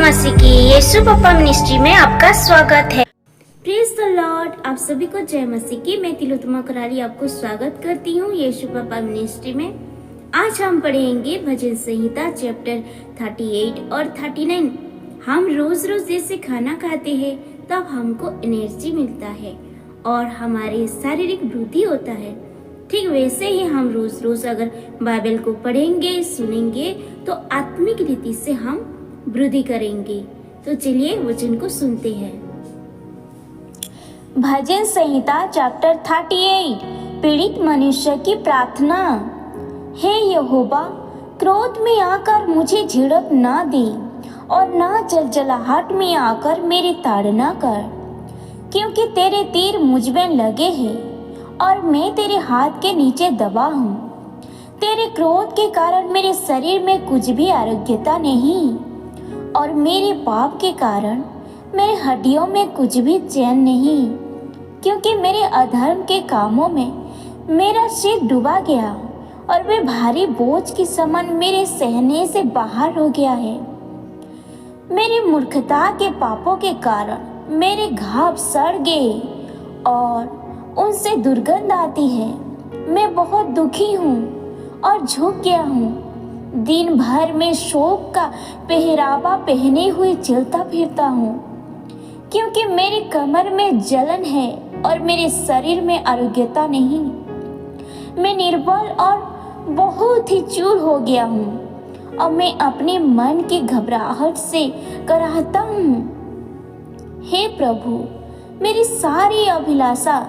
मसीह की यीशु पप्पा मिनिस्ट्री में आपका स्वागत है। Praise the Lord. आप सभी को जय मसीह की। मैं तिलोत्तमा कराली आपको स्वागत करती हूँ यीशु पप्पा मिनिस्ट्री में। आज हम पढ़ेंगे भजन संहिता चैप्टर 38 और 39। हम रोज रोज जैसे खाना खाते हैं तब हमको एनर्जी मिलता है और हमारे शारीरिक वृद्धि होता है, ठीक वैसे ही हम रोज रोज अगर बाइबल को पढ़ेंगे सुनेंगे तो आत्मिक रीति से हम वृद्धि करेंगे। तो चलिए वचन को सुनते हैं। भजन संहिता चैप्टर 38। पीड़ित मनुष्य की प्रार्थना। हे यहोवा, क्रोध में आकर मुझे झिड़क ना दे और ना जलजलाहट में आकर मेरी ताड़ना कर, क्योंकि तेरे तीर मुझ में लगे हैं और मैं तेरे हाथ के नीचे दबा हूँ। तेरे क्रोध के कारण मेरे शरीर में कुछ भी आरोग्यता नहीं और मेरे पाप के कारण मेरे हड्डियों में कुछ भी चैन नहीं, क्योंकि मेरे अधर्म के कामों में मेरा सिर डूबा गया और वे भारी बोझ के समान मेरे सहने से बाहर हो गया है। मेरी मूर्खता के पापों के कारण मेरे घाव सड़ गए और उनसे दुर्गंध आती है। मैं बहुत दुखी हूँ और झुक गया हूँ। दिन भर में शोक का पहरावा पहने हुए चलता फिरता हूँ, क्योंकि मेरी कमर में जलन है और मेरे शरीर में आरोग्यता नहीं। मैं निर्बल और बहुत ही चूर हो गया हूँ और मैं अपने मन की घबराहट से कराहता हूँ। हे प्रभु, मेरी सारी अभिलाषा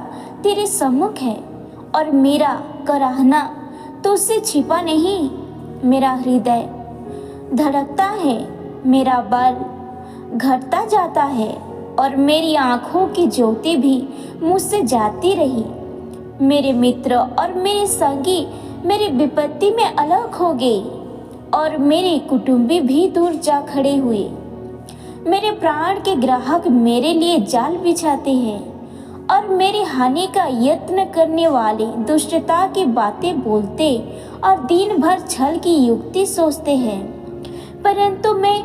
तेरे सम्मुख है और मेरा कराहना तुझसे छिपा नहीं। मेरा हृदय धड़कता है, मेरा बल घटता जाता है और मेरी आंखों की ज्योति भी मुझसे जाती रही। मेरे मित्र और मेरे संगी मेरी विपत्ति में अलग हो गए और मेरे कुटुंबी भी दूर जा खड़े हुए। मेरे प्राण के ग्राहक मेरे लिए जाल बिछाते हैं और मेरी हानि का यत्न करने वाले दुष्टता की बातें बोलते और दिन भर छल की युक्ति सोचते हैं, परंतु मैं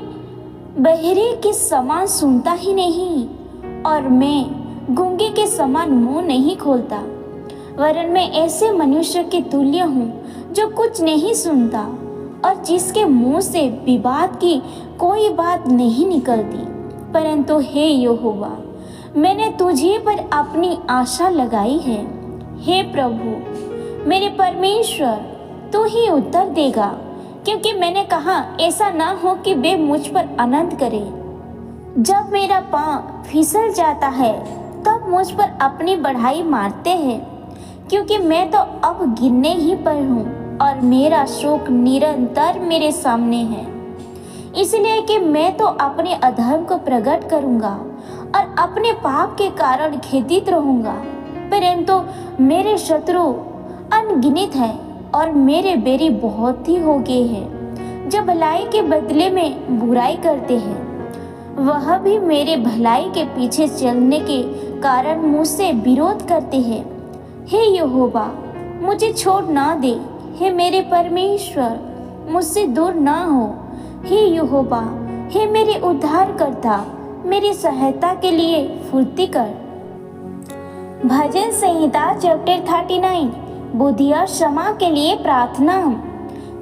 बहरे के समान सुनता ही नहीं और मैं गूंगे के समान मुंह नहीं खोलता, वरन मैं ऐसे मनुष्य के तुल्य हूँ जो कुछ नहीं सुनता और जिसके मुंह से विवाद की कोई बात नहीं निकलती। परंतु हे यहोवा, मैंने तुझे पर अपनी आशा लगाई है। हे प्रभु मेरे परमेश्वर, तू ही उत्तर देगा, क्योंकि मैंने कहा ऐसा ना हो कि वे मुझ पर आनंद करे। जब मेरा पाँव फिसल जाता है तब मुझ पर अपनी बढ़ाई मारते हैं, क्योंकि मैं तो अब गिरने ही पर हूँ और मेरा शोक निरंतर मेरे सामने है। इसलिए कि मैं तो अपने अधर्म को प्रकट करूँगा और अपने पाप के कारण खेदित रहूँगा, परंतु मेरे शत्रु अनगिनत है और मेरे बैरी बहुत ही हो गए हैं, जो भलाई के बदले में बुराई करते हैं। वह भी मेरे भलाई के पीछे चलने के कारण मुझसे विरोध करते हैं। हे यहोवा, मुझे छोड़ ना दे। हे मेरे परमेश्वर, मुझसे दूर ना हो। हे यहोवा, हे मेरे उद्धारकर्ता, मेरी सहायता के लिए फुर्ती कर। भजन संहिता चैप्टर 39। बुद्धि और क्षमा के लिए प्रार्थना।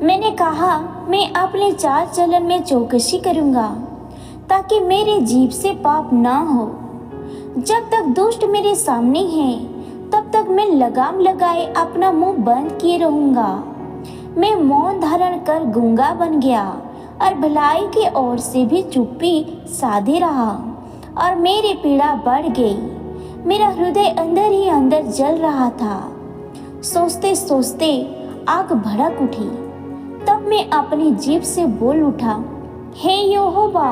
मैंने कहा, मैं अपने चाल चलन में चौकसी करूंगा, ताकि मेरे जीभ से पाप ना हो। जब तक दुष्ट मेरे सामने हैं, तब तक मैं लगाम लगाए अपना मुंह बंद किए रहूंगा। मैं मौन धारण कर गूंगा बन गया और भलाई की ओर से भी चुप्पी साधे रहा और मेरी पीड़ा बढ़ गई। मेरा हृदय अंदर ही अंदर जल रहा था। सोचते सोचते आग भड़क उठी। तब मैं अपनी जीभ से बोल उठा, हे यहोवा,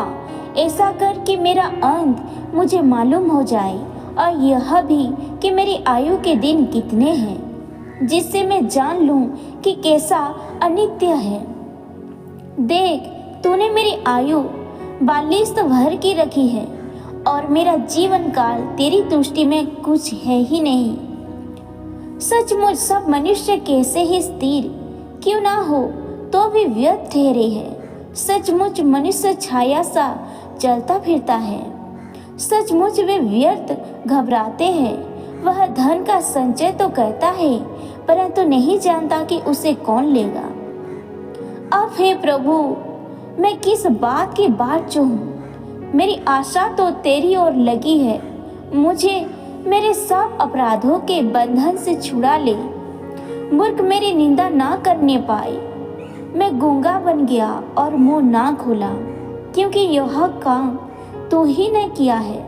ऐसा कर कि मेरा अंत मुझे मालूम हो जाए और यह भी कि मेरी आयु के दिन कितने हैं, जिससे मैं जान लूं कि कैसा अनित्य है। देख, तूने मेरी आयु 42 भर की रखी है और मेरा जीवन काल तेरी दृष्टि में कुछ है ही नहीं। सचमुच सब मनुष्य कैसे ही स्थिर क्यों ना हो तो भी व्यर्थ ठहरे हैं। सचमुच मनुष्य छाया सा चलता फिरता है। सचमुच वे व्यर्थ घबराते हैं। वह धन का संचय तो करता है, परंतु नहीं जानता कि उसे कौन लेगा। अब हे प्रभु, मैं किस बात की बाट चूहूं? मेरी आशा तो तेरी ओर लगी है। मुझे मेरे सब अपराधों के बंधन से छुड़ा ले। मूर्ख मेरी निंदा ना करने पाए। मैं गूंगा बन गया और मुंह ना खोला, क्योंकि यह काम तू ही ने किया है।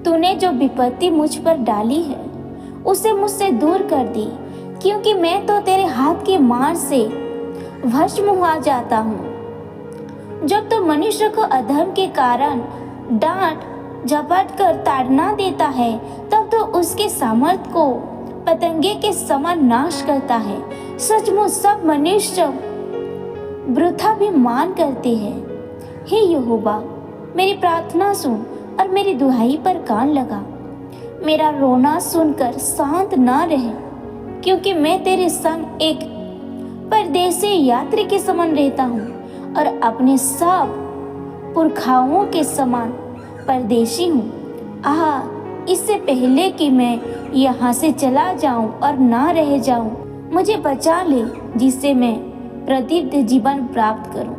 तूने जो विपत्ति मुझ पर डाली है उसे मुझसे दूर कर दी, क्योंकि मैं तो तेरे हाथ की मार से भस्म हुआ जाता हूँ। जब तो मनुष्य को अधर्म के कारण डांट झपट कर ताड़ना देता है, तब तो उसके सामर्थ को पतंगे के समान नाश करता है। सचमुच सब मनुष्य वृथा भी मान करते हैं। हे यहोवा, मेरी प्रार्थना सुन और मेरी दुहाई पर कान लगा। मेरा रोना सुनकर शांत ना रहे, क्योंकि मैं तेरे संग एक परदेसी यात्री के समान रहता हूँ और अपने सब पुरखाओं के समान परदेशी हूँ। इससे पहले कि मैं यहाँ से चला जाऊँ और ना रह जाऊँ, मुझे बचा ले, जिससे मैं प्रदीप्त जीवन प्राप्त करूँ।